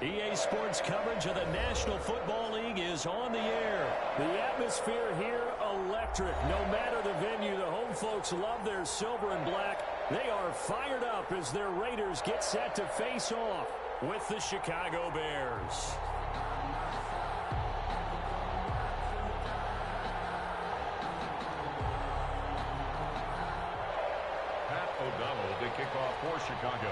EA Sports coverage of the National Football League is on the air. The atmosphere here, electric. No matter the venue, the home folks love their silver and black. They are fired up as their Raiders get set to face off with the Chicago Bears. Pat O'Donnell to kick off for Chicago.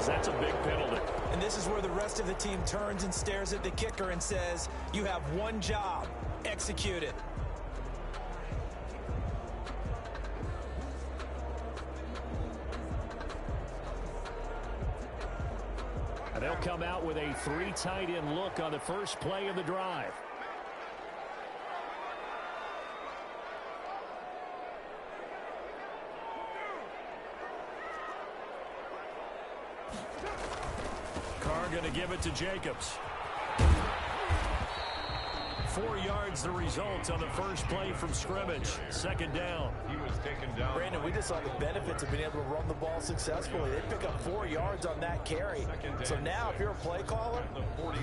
That's a big penalty. And this is where the rest of the team turns and stares at the kicker and says, you have one job, execute it. And they'll come out with a 3 tight end look on the first play of the drive. Going to give it to Jacobs. 4 yards the result on the first play from scrimmage. Second down. He was taken down. Brandon, we just saw the benefits of being able to run the ball successfully. They pick up 4 yards on that carry. So now if you're a play caller,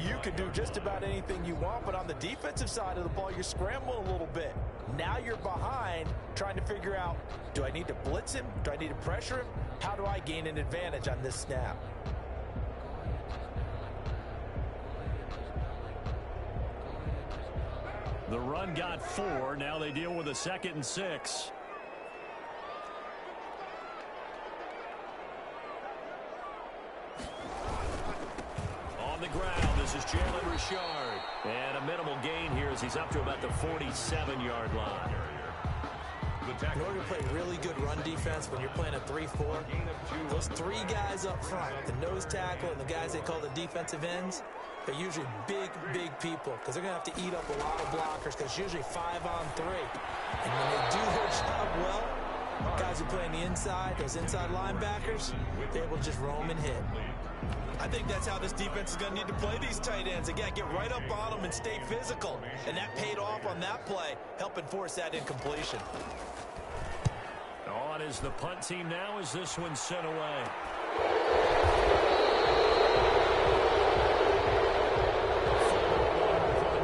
you can do just about anything you want. But on the defensive side of the ball, you're scrambling a little bit. Now you're behind trying to figure out, do I need to blitz him? Do I need to pressure him? How do I gain an advantage on this snap? The run got 4. Now they deal with a 2nd and 6. On the ground, this is Jalen Richard. And a minimal gain here as he's up to about the 47-yard line. In order to play really good run defense when you're playing a 3-4, those 3 guys up front, the nose tackle and the guys they call the defensive ends, they're usually big, big people because they're going to have to eat up a lot of blockers because it's usually 5 on 3. And when they do their job well, guys who play on the inside, those inside linebackers, they're able to just roam and hit. I think that's how this defense is going to need to play these tight ends. Again, get right up on them and stay physical. And that paid off on that play, helping force that incompletion. On is the punt team now as this one's sent away.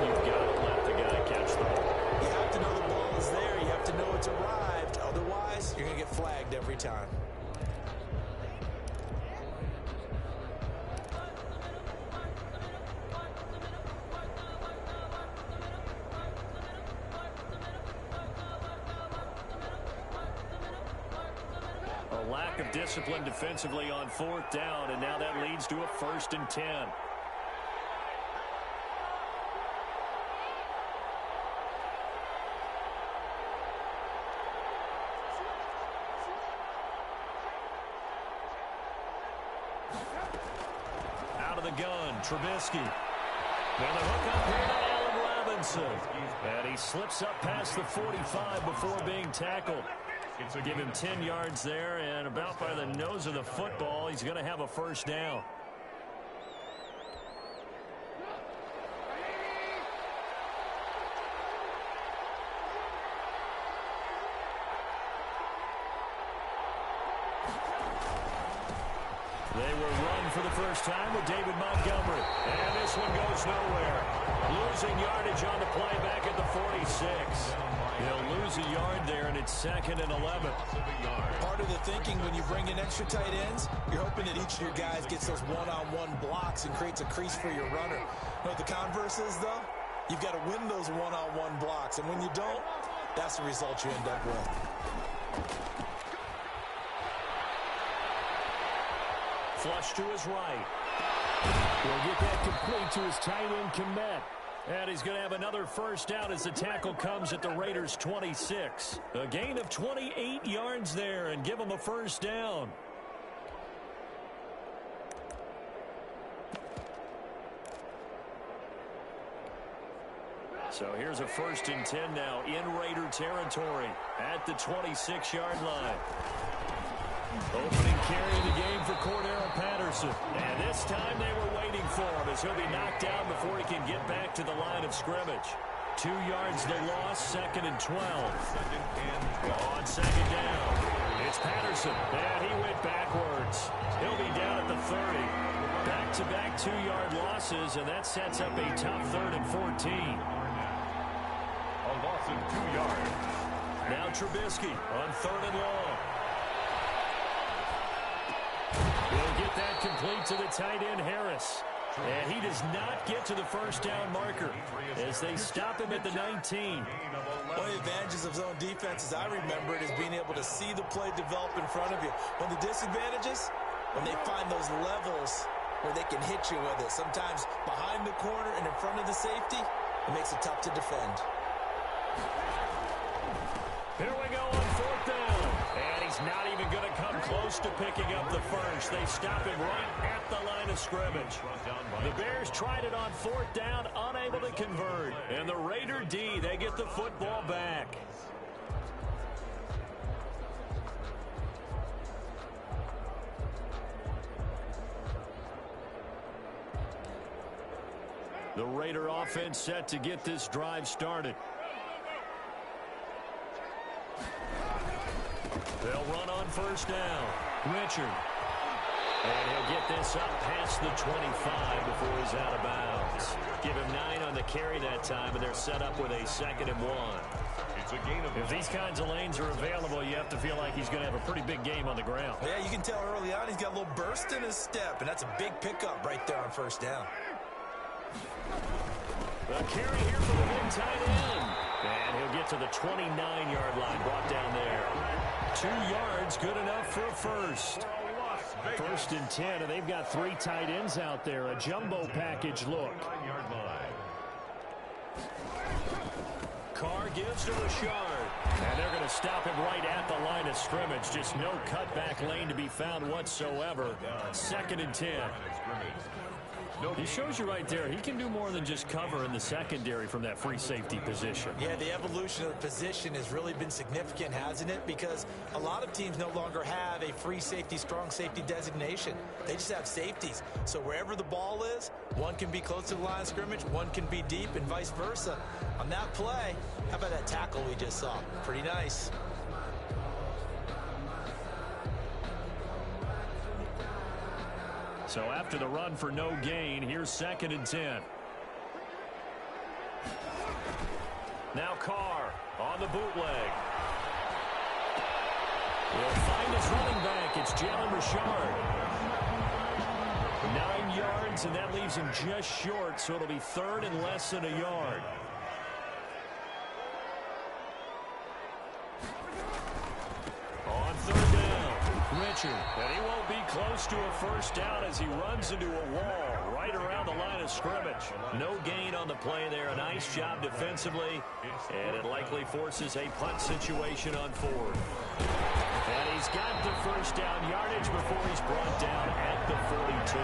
You've got to let the guy catch the ball. You have to know the ball is there. You have to know it's arrived. Otherwise, you're going to get flagged every time. Lack of discipline defensively on 4th down, and now that leads to a 1st and 10. Out of the gun, Trubisky. And the hook up here to Allen Robinson. And he slips up past the 45 before being tackled. So give him 10 yards there, and about by the nose of the football, he's going to have a 1st down. They will run for the first time with David Montgomery. And this one goes nowhere. Losing yardage on the play back at the 46. He'll lose a yard there, and it's 2nd and 11. Part of the thinking when you bring in extra tight ends, you're hoping that each of your guys gets those one-on-one blocks and creates a crease for your runner. You know what the converse is, though? You've got to win those one-on-one blocks, and when you don't, that's the result you end up with. Flush to his right. He'll get that complete to his tight end, Kmet. And he's going to have another 1st down as the tackle comes at the Raiders' 26. A gain of 28 yards there and give him a 1st down. So here's a 1st and 10 now in Raider territory at the 26-yard line. Opening carry of the game for Cordero Patterson. And this time they were waiting for him as he'll be knocked down before he can get back to the line of scrimmage. 2 yards the loss, 2nd and 12. On 2nd down, it's Patterson. And he went backwards. He'll be down at the 30. Back-to-back 2-yard losses, and that sets up a tough 3rd and 14. A loss of 2 yards. Now Trubisky on 3rd and long. He'll get that complete to the tight end, Harris. And he does not get to the 1st down marker as they stop him at the 19. One of the advantages of zone defense, as I remember it, is being able to see the play develop in front of you. One of the disadvantages, when they find those levels where they can hit you with it. Sometimes behind the corner and in front of the safety, it makes it tough to defend. Here we go on 4th down. And he's not even going to come close to picking up the first. They stop him right at the line of scrimmage. The Bears tried it on 4th down, unable to convert. And the Raider D, they get the football back. The Raider offense set to get this drive started. They'll run on 1st down. Richard. And he'll get this up past the 25 before he's out of bounds. Give him 9 on the carry that time, and they're set up with a 2nd and 1. It's a gain of... If these kinds of lanes are available, you have to feel like he's going to have a pretty big game on the ground. Yeah, you can tell early on he's got a little burst in his step, and that's a big pickup right there on 1st down. The carry here for the big tight end. And he'll get to the 29-yard line, brought down there. 2 yards, good enough for a 1st. 1st and 10, and they've got 3 tight ends out there. A jumbo package look. Carr gives to Rashard. And they're going to stop him right at the line of scrimmage. Just no cutback lane to be found whatsoever. 2nd and 10. He shows you right there, he can do more than just cover in the secondary from that free safety position. Yeah, the evolution of the position has really been significant, hasn't it? Because a lot of teams no longer have a free safety, strong safety designation. They just have safeties. So wherever the ball is, one can be close to the line of scrimmage, one can be deep, and vice versa. On that play, how about that tackle we just saw? Pretty nice. So after the run for no gain, here's 2nd and 10. Now Carr on the bootleg. We'll find his running back. It's Jalen Richard. 9 yards, and that leaves him just short, so it'll be 3rd and less than a yard. On 3rd down, Richard. And he won't be close to a 1st down as he runs into a wall right around the line of scrimmage. No gain on the play there. A nice job defensively, and it likely forces a punt situation on 4th. And he's got the 1st down yardage before he's brought down at the 42.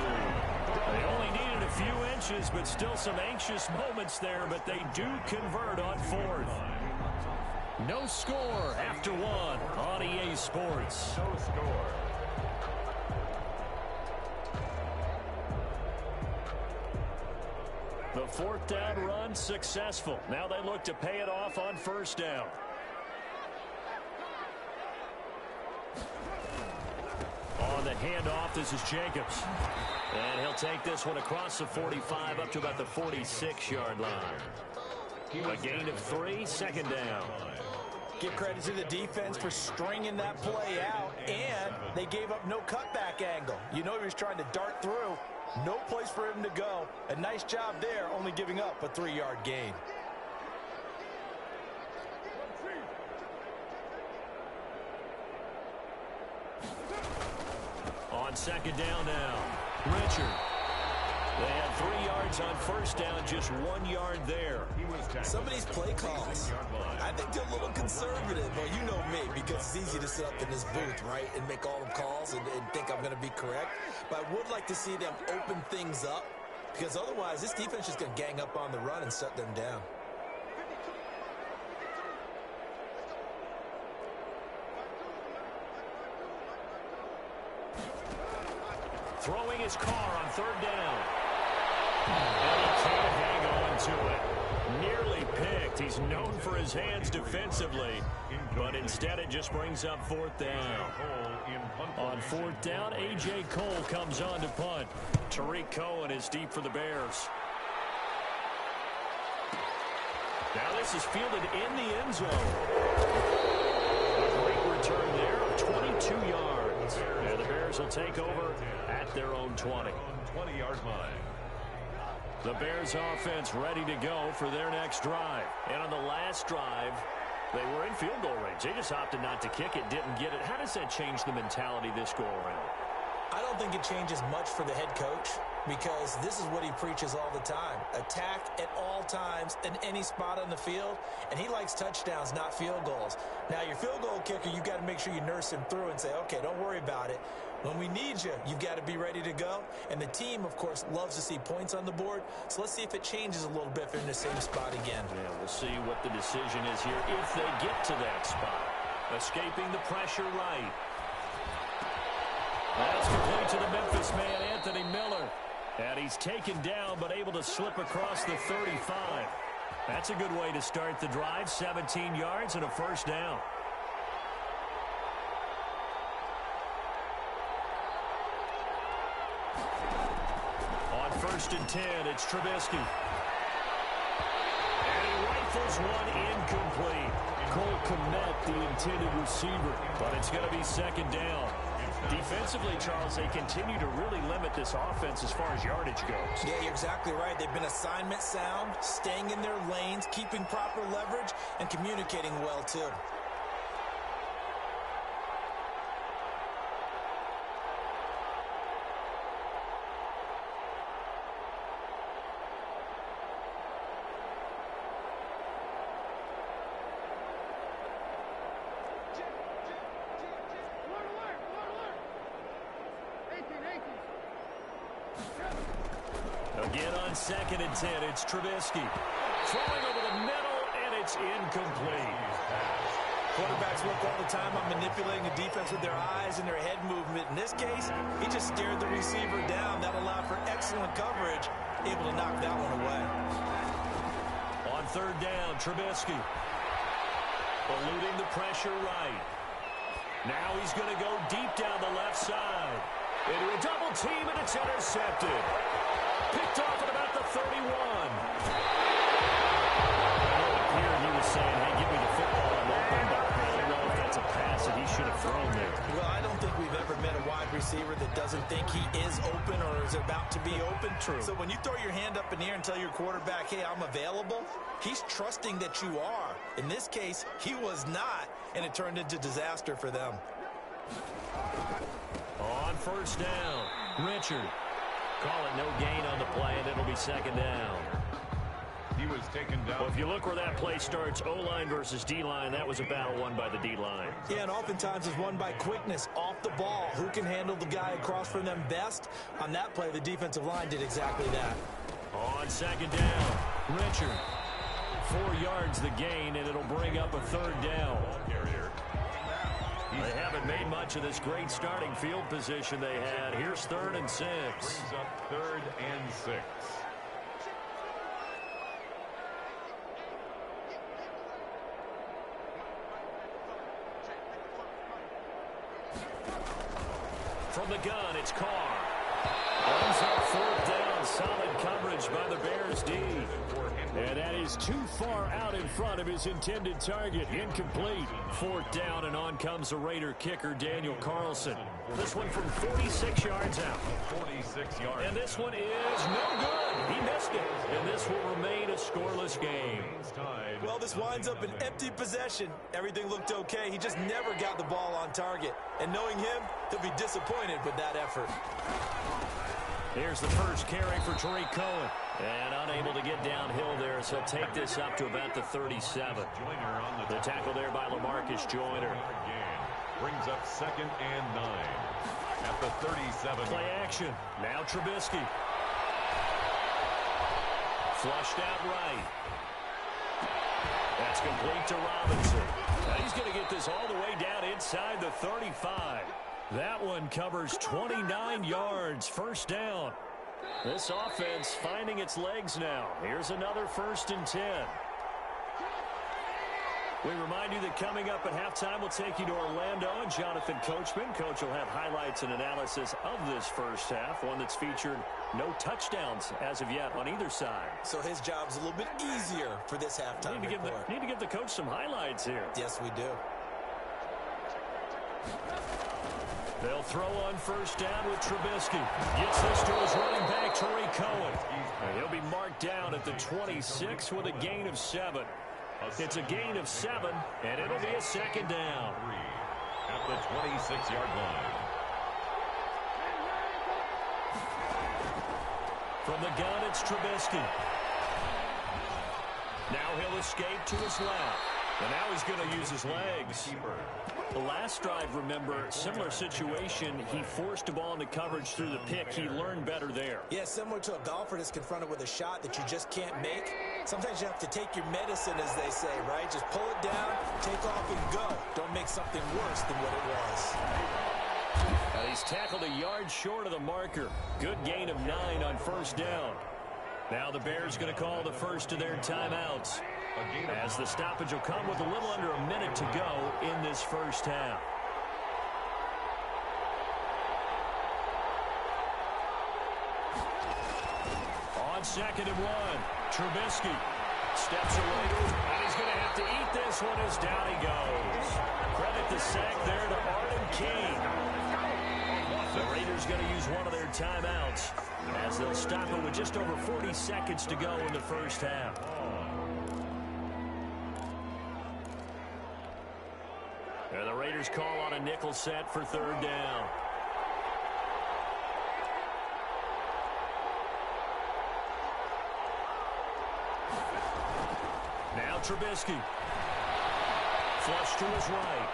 They only needed a few inches, but still some anxious moments there, but they do convert on 4th. No score after 1 on EA Sports. No score. The 4th down run successful. Now they look to pay it off on 1st down. On the handoff, this is Jacobs. And he'll take this one across the 45 up to about the 46-yard line. A gain of 3, 2nd down. Give credit to the defense for stringing that play out, and they gave up no cutback angle. You know he was trying to dart through. No place for him to go. A nice job there, only giving up a 3-yard gain. On 2nd down now, Richard. They had 3 yards on 1st down, just 1 yard there. Some of these play calls, I think they're a little conservative. Well, you know me, because it's easy to sit up in this booth, right, and make all the calls and think I'm going to be correct. But I would like to see them open things up, because otherwise this defense is going to gang up on the run and shut them down. Throwing his car on third down. And he can't hang on to it. Nearly picked. He's known for his hands defensively, but instead it just brings up fourth down. On fourth down, A.J. Cole comes on to punt. Tariq Cohen is deep for the Bears. Now this is fielded in the end zone. A great return there of 22 yards. And the Bears will take over at their own 20. 20-yard line. The Bears offense ready to go for their next drive. And on the last drive, they were in field goal range. They just opted not to kick it, didn't get it. How does that change the mentality this go around? I don't think it changes much for the head coach because this is what he preaches all the time. Attack at all times in any spot on the field, and he likes touchdowns, not field goals. Now, your field goal kicker, you've got to make sure you nurse him through and say, okay, don't worry about it. When we need you, you've got to be ready to go. And the team, of course, loves to see points on the board. So let's see if it changes a little bit if they're in the same spot again. Yeah, we'll see what the decision is here if they get to that spot. Escaping the pressure right. That's complete to the Memphis man, Anthony Miller. And he's taken down but able to slip across the 35. That's a good way to start the drive. 17 yards and a first down. On 1st and 10, it's Trubisky. And he rifles one incomplete. Cole Kmet, the intended receiver, but it's going to be second down. Defensively, Charles, they continue to really limit this offense as far as yardage goes. Yeah, you're exactly right. They've been assignment sound, staying in their lanes, keeping proper leverage, and communicating well, too. Again on 2nd and 10, it's Trubisky. Throwing over the middle, and it's incomplete. Quarterbacks work all the time on manipulating the defense with their eyes and their head movement. In this case, he just stared the receiver down. That allowed for excellent coverage, able to knock that one away. On 3rd down, Trubisky. Eluding the pressure right. Now he's going to go deep down the left side. Into a double team, and it's intercepted. Picked off at about the 31. Here he was saying, hey, give me the football. I'm open, but I don't know if that's a pass that he should have thrown there. Well, I don't think we've ever met a wide receiver that doesn't think he is open or is about to be open. True. So when you throw your hand up in the air and tell your quarterback, hey, I'm available, he's trusting that you are. In this case, he was not, and it turned into disaster for them. On 1st down, Richard. Call it no gain on the play, and it'll be second down. He was taken down. Well, if you look where that play starts, O-line versus D-line, that was a battle won by the D-line. Yeah, and oftentimes it's won by quickness off the ball. Who can handle the guy across from them best? On that play, the defensive line did exactly that. On 2nd down, Richard. 4 yards the gain, and it'll bring up a 3rd down. They haven't made much of this great starting field position they had. Here's 3rd and 6. Brings up 3rd and 6. From the gun, it's Carr. Runs up 4th down. Solid coverage by the Bears D. And that is too far out in front of his intended target. Incomplete. 4th down, and on comes the Raider kicker, Daniel Carlson. This one from 46 yards out. 46 yards. And this one is no good. He missed it. And this will remain a scoreless game. Well, this winds up an empty possession. Everything looked okay. He just never got the ball on target. And knowing him, he'll be disappointed with that effort. Here's the first carry for Tariq Cohen. And unable to get downhill there, so he'll take this up to about the 37. The tackle there by LaMarcus Joyner. Brings up 2nd and 9 at the 37. Play action. Now Trubisky. Flushed out right. That's complete to Robinson. Now he's going to get this all the way down inside the 35. That one covers 29 yards. First down. This offense finding its legs now. Here's another 1st and 10. We remind you that coming up at halftime, we'll take you to Orlando and Jonathan Coachman. Coach will have highlights and analysis of this first half, one that's featured no touchdowns as of yet on either side. So his job's a little bit easier for this halftime report. Need to give the coach some highlights here. Yes, we do. They'll throw on 1st down with Trubisky. Gets this to his running back, Tariq Cohen. And he'll be marked down at the 26 with a gain of 7. It's a gain of 7, and it'll be a 2nd down. At the 26-yard line. From the gun, it's Trubisky. Now he'll escape to his left. And now he's going to use his legs. The last drive, remember, similar situation. He forced a ball into coverage through the pick. He learned better there. Yeah, similar to a golfer that's confronted with a shot that you just can't make. Sometimes you have to take your medicine, as they say, right? Just pull it down, take off, and go. Don't make something worse than what it was. And he's tackled a yard short of the marker. Good gain of 9 on 1st down. Now the Bears going to call the first of their timeouts, as the stoppage will come with a little under a minute to go in this first half. On 2nd and 1, Trubisky steps away, and he's going to have to eat this one as down he goes. Credit the sack there to Arden King. The Raiders going to use one of their timeouts, as they'll stop it with just over 40 seconds to go in the first half. And the Raiders call on a nickel set for 3rd down. Now Trubisky. Flush to his right.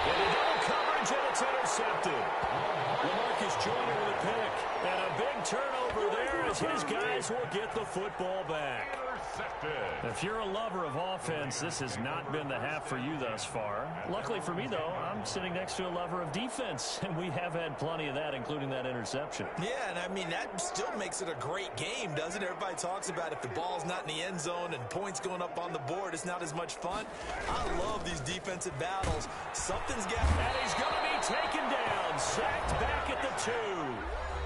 And a double coverage, and it's intercepted. LaMarcus Joyner with a pick. And a big turnover there as his guys will get the football back. If you're a lover of offense, this has not been the half for you thus far. Luckily for me, though, I'm sitting next to a lover of defense, and we have had plenty of that, including that interception. Yeah, and I mean, that still makes it a great game, doesn't it? Everybody talks about if the ball's not in the end zone and points going up on the board, it's not as much fun. I love these defensive battles. Something's got... And he's going to be taken down, sacked back at the 2.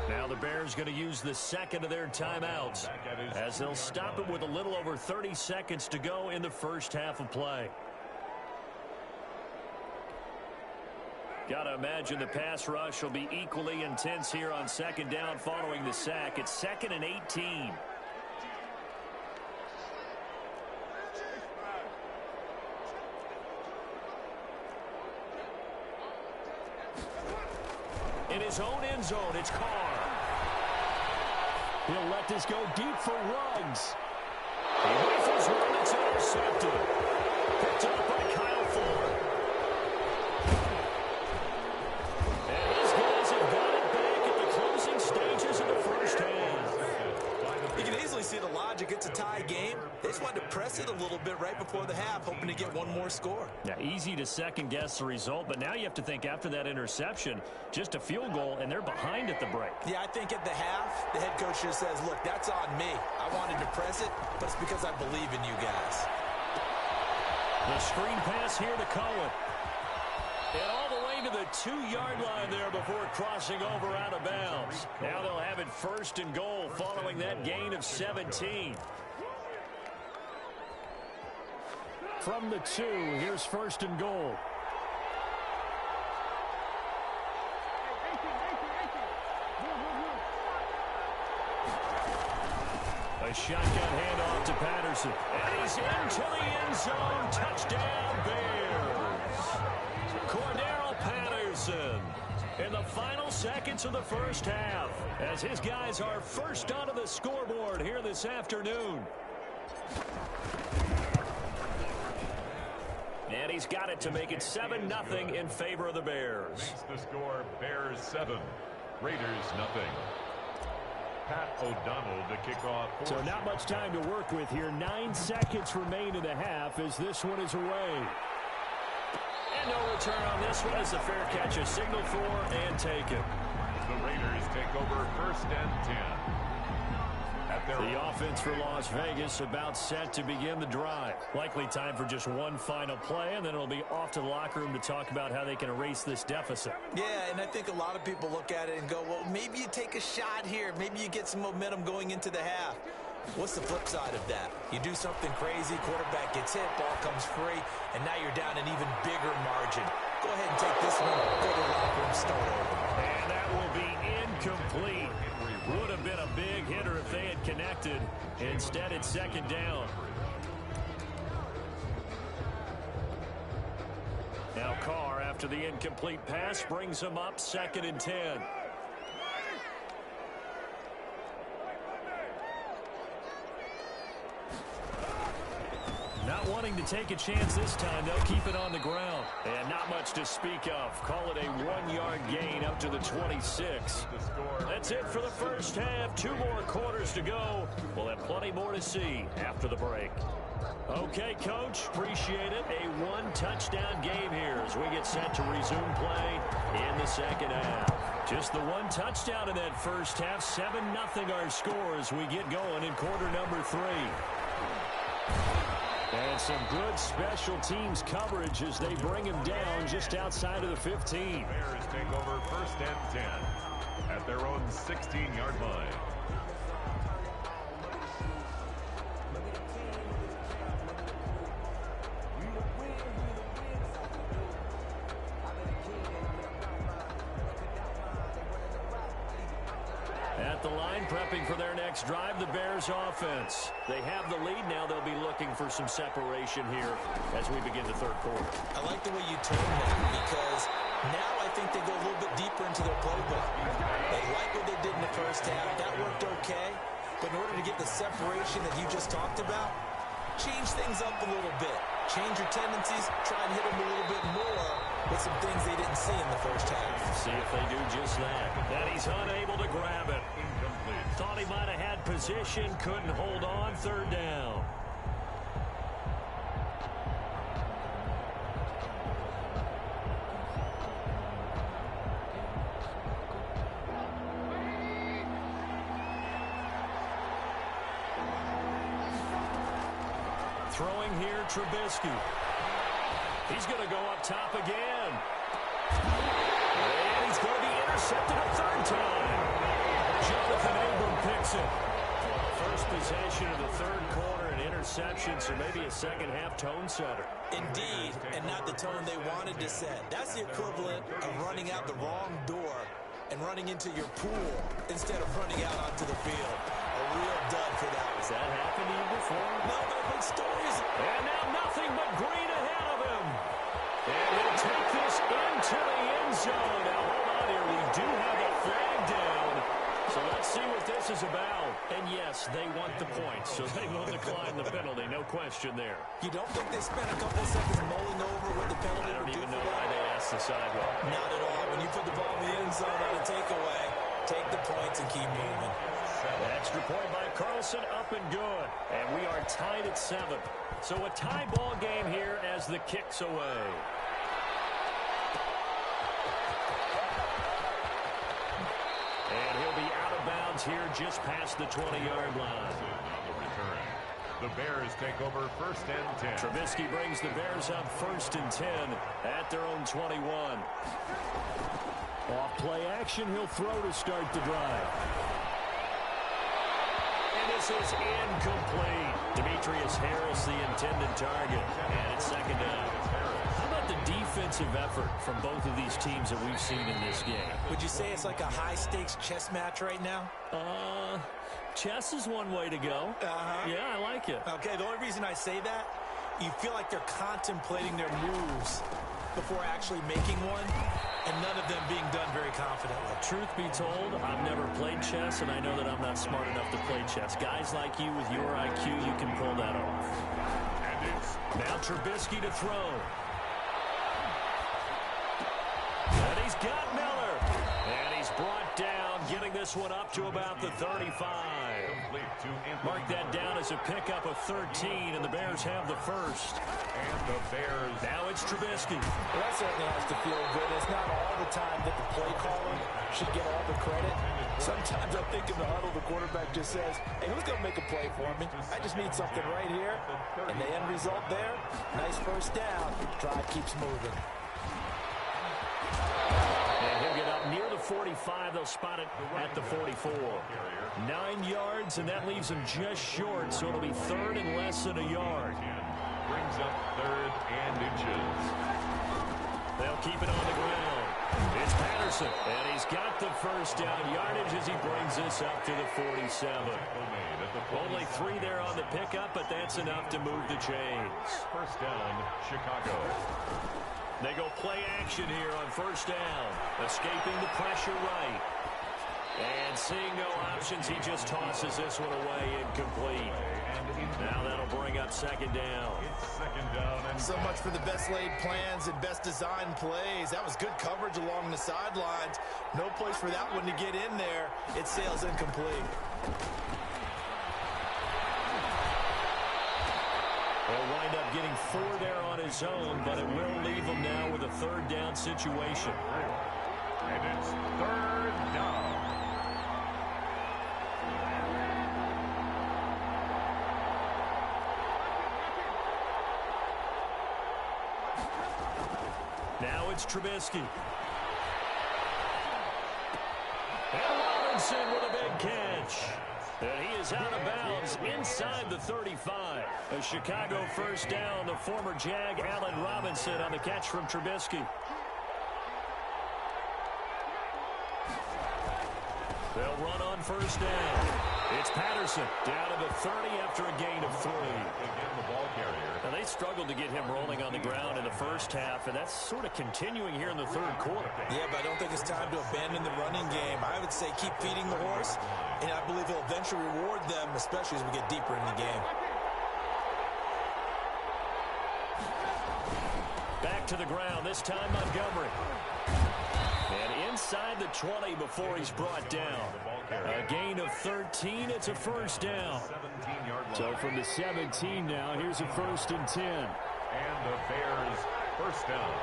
Now the Bears going to use the 2nd of their timeouts, as they'll stop it with a little over 30 seconds to go in the first half of play. Got to imagine the pass rush will be equally intense here on 2nd down following the sack. It's 2nd and 18. In his own end zone, it's Carr. He'll let this go deep for Ruggs. He rifles one that's intercepted. Picked up by Kyle Ford. And these guys have got it back at the closing stages of the first half. You can easily see the logic. It's a tie game. They just wanted to press it a little bit right before the half, hoping to get one more score. Yeah, easy to second-guess the result, but now you have to think after that interception, just a field goal, and they're behind at the break. Yeah, I think at the half, the head coach just says, look, that's on me. I wanted to press it, but it's because I believe in you guys. The screen pass here to Cohen. And all the way to the 2-yard line there before crossing over out of bounds. Now they'll have it 1st and goal following that gain of 17. From the 2, here's 1st and goal. A shotgun handoff to Patterson. And he's into the end zone. Touchdown, Bears. Cordero Patterson in the final seconds of the first half, as his guys are first onto the scoreboard here this afternoon. And he's got it to make it 7-0 in favor of the Bears. Makes the score Bears 7, Raiders 0. Pat O'Donnell to kick off. So not much time to work with here. 9 seconds remain in the half as this one is away. And no return on this one as the fair catch is signaled for and taken. The Raiders take over 1st and 10. The offense for Las Vegas about set to begin the drive. Likely time for just one final play, and then it'll be off to the locker room to talk about how they can erase this deficit. Yeah, and I think a lot of people look at it and go, well, maybe you take a shot here. Maybe you get some momentum going into the half. What's the flip side of that? You do something crazy, quarterback gets hit, ball comes free, and now you're down an even bigger margin. Go ahead and take this one, go to the locker room, start over. And that will be incomplete. Would have been a big hitter if they had connected. Instead, it's 2nd down. Now Carr, after the incomplete pass, brings them up 2nd and 10. Not wanting to take a chance this time, they'll keep it on the ground. And not much to speak of. Call it a 1-yard gain up to the 26. That's it for the first half. 2 more quarters to go. We'll have plenty more to see after the break. Okay, Coach, appreciate it. A 1-touchdown game here as we get set to resume play in the second half. Just the 1 touchdown in that first half. 7-0 our score as we get going in quarter number 3. And some good special teams coverage as they bring him down just outside of the 15. Bears take over 1st and 10 at their own 16-yard line. At the line, prepping for their next drive, the Bears offense. They have the lead now. They'll be looking for some separation here as we begin the 3rd quarter. I like the way you term that because now I think they go a little bit deeper into their playbook. They like what they did in the first half. That worked okay. But in order to get the separation that you just talked about, change things up a little bit. Change your tendencies. Try and hit them a little bit more with some things they didn't see in the first half. See if they do just that. And he's unable to grab it. Incomplete. Thought he might have had position. Couldn't hold on. 3rd down. Throwing here, Trubisky. He's going to go up top again. And he's going to be intercepted a 3rd time. Jonathan Abram picks it. First possession of the 3rd quarter, an interception, so maybe a second-half tone setter. Indeed, and not the tone they wanted to set. That's the equivalent of running out the wrong door and running into your pool instead of running out onto the field. A real dud for that. Has that happened to you before? No, but I've heard stories. And now nothing but green ahead of him. And he'll take this into the end zone. Now, hold on here. We do have a flag down. So let's see what this is about. And yes, they want the points, so they will decline the penalty. No question there. You don't think they spent a couple of seconds mulling over what the penalty I don't would do even for know that? why they asked the sidewalk. Not at all. When you put the ball in the end zone on a takeaway, take the points and keep moving. Extra point by Carlson, up and good. And we are tied at 7. So a tie ball game here as the kick's away. And he'll be out of bounds here just past the 20-yard line. The Bears take over 1st and 10. Trubisky brings the Bears up 1st and 10 at their own 21. Off play action, he'll throw to start the drive. And this is incomplete. Demetrius Harris, the intended target. And it's 2nd down. How about the defensive effort from both of these teams that we've seen in this game? Would you say it's like a high-stakes chess match right now? Chess is one way to go. Yeah, I like it. Okay, the only reason I say that, you feel like they're contemplating their moves before actually making one, and none of them being done very confidently. Truth be told, I've never played chess, and I know that I'm not smart enough to play chess. Guys like you with your IQ, you can pull that off. And it's now Trubisky to throw. And he's got Miller. And he's brought down, getting this this one up to about the 35. Mark that down as a pickup of 13, and the Bears have the first. And the Bears. Now it's Trubisky. Well, that certainly has to feel good. It's not all the time that the play caller should get all the credit. Sometimes I think in the huddle, the quarterback just says, hey, who's going to make a play for me? I just need something right here. And the end result there, nice first down. Drive keeps moving. And he'll get up near the 45. They'll spot it at the 44. 9 yards, and that leaves him just short, so it'll be third and less than a yard. Brings up third and inches. They'll keep it on the ground. It's Patterson, and he's got the first down yardage as he brings this up to the 47. Only 3 there on the pickup, but that's enough to move the chains. First down, Chicago. They go play action here on first down. Escaping the pressure right. And seeing no options, he just tosses this one away incomplete. Now that'll bring up second down. Second down. And So much for the best laid plans and best designed plays. That was good coverage along the sidelines. No place for that one to get in there. It sails incomplete. He'll wind up getting 4 there on his own, but it will leave him now with a third down situation. And it's third down. Now it's Trubisky. And Robinson with a big catch. And he is out of bounds inside the 35. A Chicago first down. The former Jag, Allen Robinson, on the catch from Trubisky. They'll run on first down. It's Patterson down to the 30 after a gain of 3. Again, the ball carrier. Now, they struggled to get him rolling on the ground in the first half, and that's sort of continuing here in the third quarter. Yeah, but I don't think it's time to abandon the running game. I would say keep feeding the horse, and I believe he'll eventually reward them, especially as we get deeper in the game. Back to the ground, this time Montgomery. And inside the 20 before he's brought down. A gain of 13, it's a first down. 17-yard line. So from the 17 now, here's a first and 10. And the Bears first down.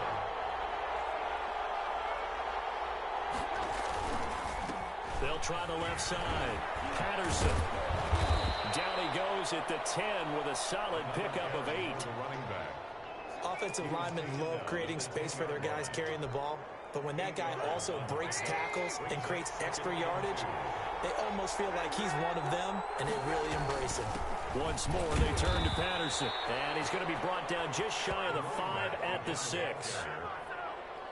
They'll try the left side. Patterson. Down he goes at the 10 with a solid pickup of 8. The running back. Offensive linemen love creating space for their guys carrying the ball, but when that guy also breaks tackles and creates extra yardage, they almost feel like he's one of them, and they really embrace him. Once more, they turn to Patterson, and he's going to be brought down just shy of the 5 at the 6.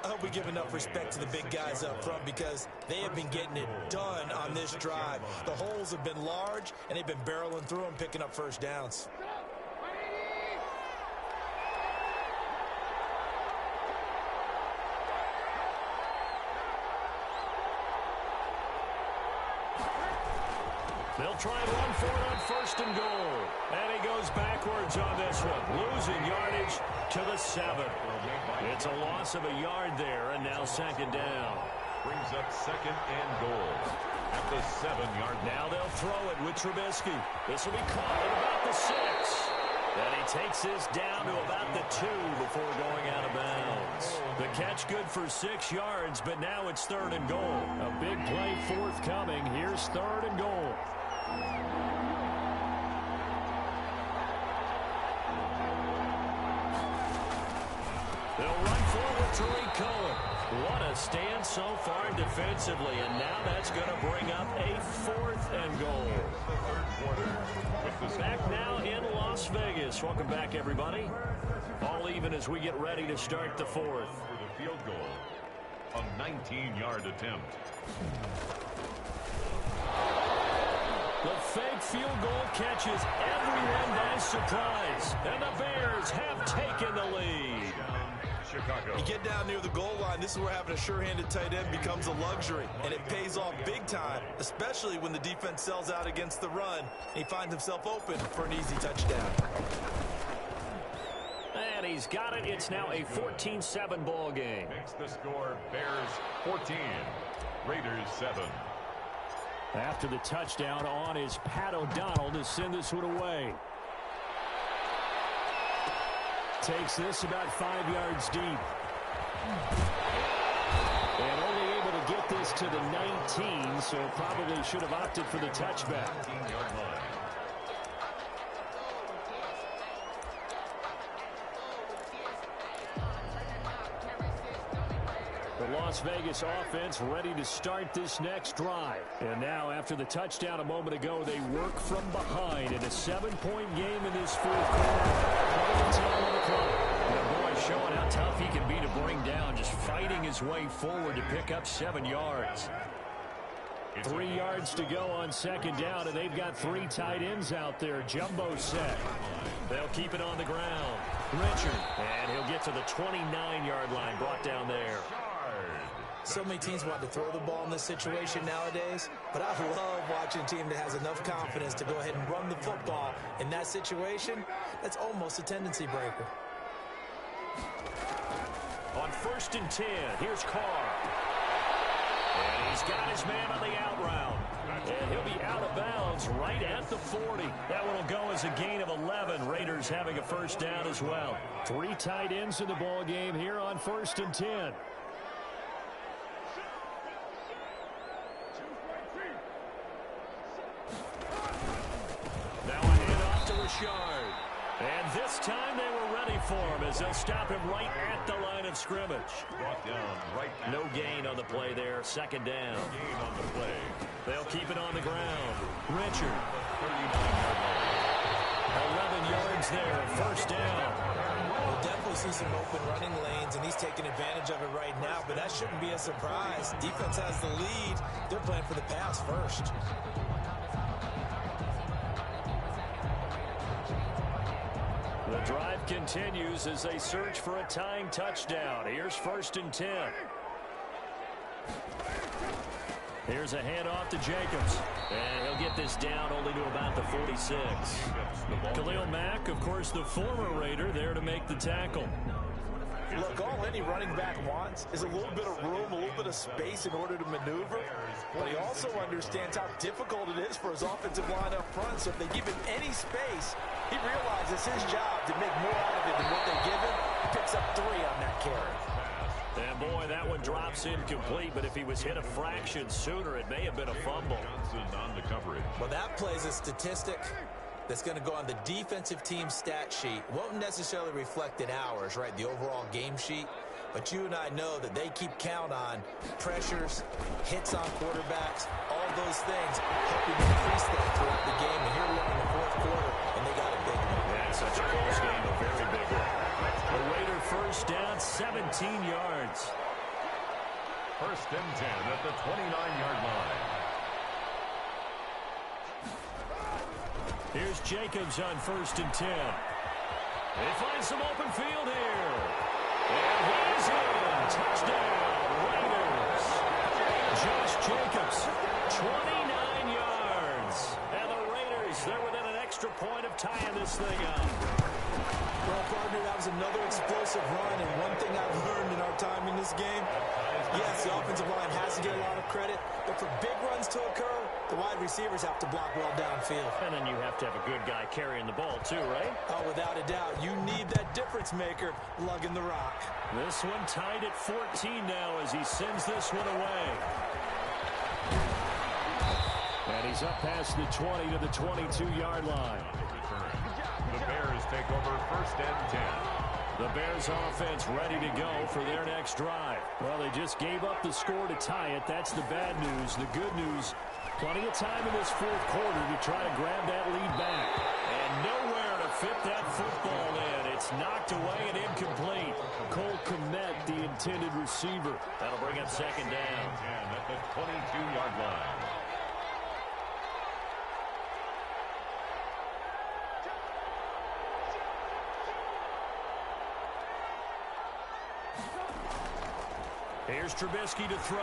I hope we give enough respect to the big guys up front because they have been getting it done on this drive. The holes have been large, and they've been barreling through them, picking up first downs. They'll try and run for it on first and goal. And he goes backwards on this one, losing yardage to the 7. It's a loss of a yard there, and now second down. Brings up second and goal at the 7-yard line. Now they'll throw it with Trubisky. This will be caught at about the 6. And he takes this down to about the 2 before going out of bounds. The catch good for 6 yards, but now it's third and goal. A big play forthcoming. Here's third and goal. They'll run forward to Tariq Cohen. What a stand so far defensively, and now that's going to bring up a 4th and goal. Back now in Las Vegas. Welcome back, everybody. All even as we get ready to start the 4th. For the field goal, a 19-yard attempt. The fake field goal catches everyone by surprise, and the Bears have taken the lead. Chicago. You get down near the goal line, this is where having a sure-handed tight end becomes a luxury, and it pays off big time, especially when the defense sells out against the run, and he finds himself open for an easy touchdown. And he's got it. It's now a 14-7 ball game. Makes the score Bears 14, Raiders 7. After the touchdown on is Pat O'Donnell to send this one away. Takes this about 5 yards deep. And only able to get this to the 19, so probably should have opted for the touchback. The Las Vegas offense ready to start this next drive. And now, after the touchdown a moment ago, they work from behind in a 7-point game in this fourth quarter. Boy, showing how tough he can be to bring down, just fighting his way forward to pick up 7 yards. 3 yards to go on second down, and they've got 3 tight ends out there. Jumbo set. They'll keep it on the ground. Richard, and he'll get to the 29-yard line, brought down there. So many teams want to throw the ball in this situation nowadays, but I love watching a team that has enough confidence to go ahead and run the football. In that situation, that's almost a tendency breaker. On 1st and 10, here's Carr. And he's got his man on the out route. And he'll be out of bounds right at the 40. That one will go as a gain of 11. Raiders having a first down as well. 3 tight ends in the ball game here on 1st and 10. Now a handoff to Richard. And this time they were ready for him as they'll stop him right at the line of scrimmage. Brought down right. No gain on the play there. Second down. Gain on the play. They'll keep it on the ground. Richard. 11 yards there. First down. We'll definitely see some open running lanes, and he's taking advantage of it right now, but that shouldn't be a surprise. Defense has the lead. They're playing for the pass first. The drive continues as they search for a tying touchdown. Here's 1st and 10. Here's a handoff to Jacobs. And he'll get this down only to about the 46. Khalil Mack, of course, the former Raider, there to make the tackle. Look, all any running back wants is a little bit of room, a little bit of space in order to maneuver. But he also understands how difficult it is for his offensive line up front. So if they give him any space, he realizes his job to make more out of it than what they give him. He picks up 3 on that carry. And boy, that one drops incomplete, but if he was hit a fraction sooner, it may have been a fumble. Johnson on the coverage. Well, that plays a statistic that's going to go on the defensive team stat sheet. Won't necessarily reflect in ours, right, the overall game sheet. But you and I know that they keep count on pressures, hits on quarterbacks, all those things helping increase that throughout the game. And here we are in the fourth quarter, and they got a big one. Yeah, such a close game, a very big one. The Raider first down, 17 yards. 1st and 10 at the 29-yard line. Here's Jacobs on 1st and 10. They find some open field here. And he's in. Touchdown, Raiders. Josh Jacobs, 29 yards. And the Raiders, they're within an extra point of tying this thing up. Well, partner, that was another explosive run, and one thing I've learned in our time in this game, yes, the offensive line has to get a lot of credit, but for big runs to occur, the wide receivers have to block well downfield. And then you have to have a good guy carrying the ball too, right? Oh, without a doubt. You need that difference maker lugging the rock. This one tied at 14 now as he sends this one away. And he's up past the 20 to the 22-yard line. The Bears take over 1st and 10. The Bears offense ready to go for their next drive. Well, they just gave up the score to tie it. That's the bad news. The good news, plenty of time in this fourth quarter to try to grab that lead back. And nowhere to fit that football in. It's knocked away and incomplete. Cole Kmet, the intended receiver. That'll bring up second down. 10 at the 22-yard line. Here's Trubisky to throw,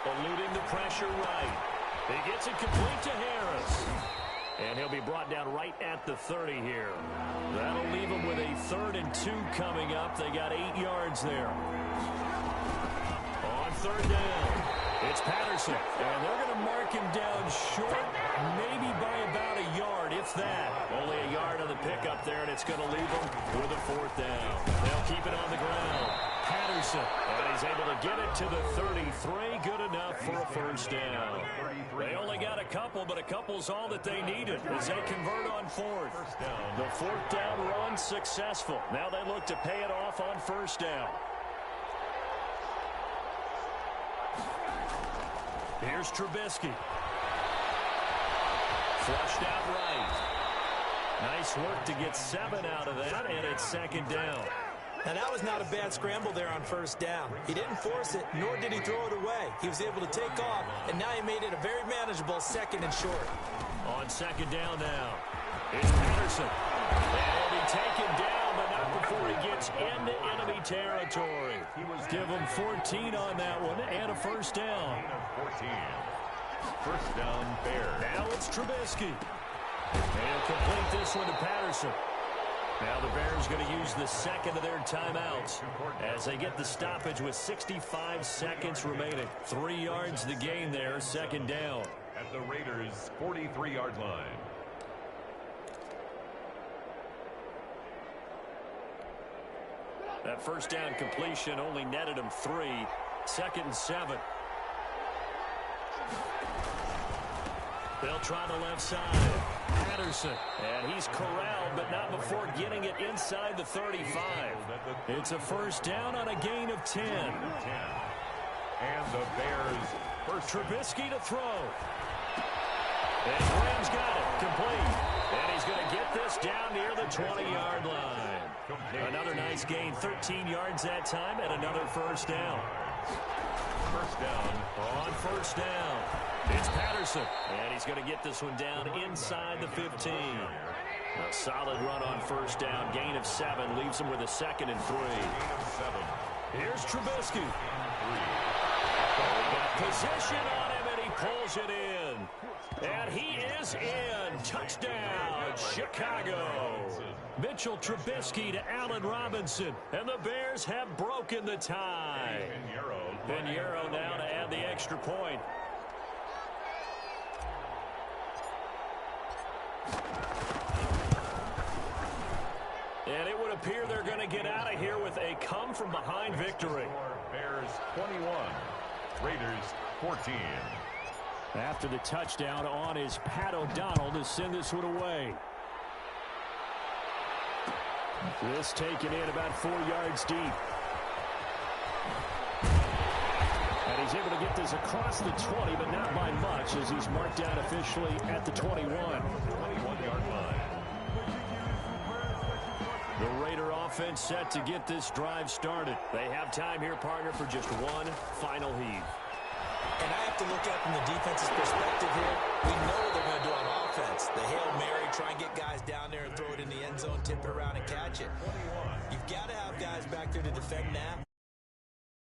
eluding the pressure right. He gets it complete to Harris. And he'll be brought down right at the 30 here. That'll leave him with a 3rd and 2 coming up. They got 8 yards there. On 3rd down. It's Patterson, and they're going to mark him down short, maybe by about a yard, if that. Only a yard on the pickup there, and it's going to leave them with a 4th down. They'll keep it on the ground. Patterson, and he's able to get it to the 33. Good enough for a 1st down. They only got a couple, but a couple's all that they needed as they convert on 4th. The 4th down run successful. Now they look to pay it off on 1st down. Here's Trubisky. Flushed out right. Nice work to get 7 out of that, and it's 2nd down. Now, that was not a bad scramble there on 1st down. He didn't force it, nor did he throw it away. He was able to take off, and now he made it a very manageable 2nd and short. On 2nd down now, it's Patterson. And he'll be taken down, but not before he gets into enemy territory. Give him 14 on that one, and a 1st down. 14. 1st down, Bears. Now it's Trubisky. And he'll complete this one to Patterson. Now the Bears going to use the 2nd of their timeouts as they get the stoppage with 65 seconds remaining. 3 yards the gain there, 2nd down. At the Raiders' 43-yard line. That 1st down completion only netted him 3. 2nd and 7. They'll try the left side. Patterson, and he's corralled, but not before getting it inside the 35. It's a 1st down on a gain of 10. And the Bears' first. Trubisky to throw. And Graham's got it, complete. And he's going to get this down near the 20-yard line. Another nice gain, 13 yards that time, and another 1st down. 1st down. On 1st down, it's Patterson, and he's going to get this one down inside the 15. A solid run on 1st down, gain of 7, leaves him with a 2nd and 3. Here's Trubisky. He got position on him, and he pulls it in. And he is in. Touchdown, Chicago. Mitchell Trubisky to Allen Robinson, and the Bears have broken the tie. Pinheiro now to add the extra point. And it would appear they're going to get out of here with a come-from-behind victory. Bears 21, Raiders 14. After the touchdown on is Pat O'Donnell to send this one away. This taken in about 4 yards deep. And he's able to get this across the 20, but not by much, as he's marked down officially at the 21. 21-yard line. The Raider offense set to get this drive started. They have time here, partner, for just one final heave. And I have to look at from the defense's perspective here. We know what they're going to do on offense. The Hail Mary, try and get guys down there and throw it in the end zone, tip it around and catch it. You've got to have guys back there to defend that.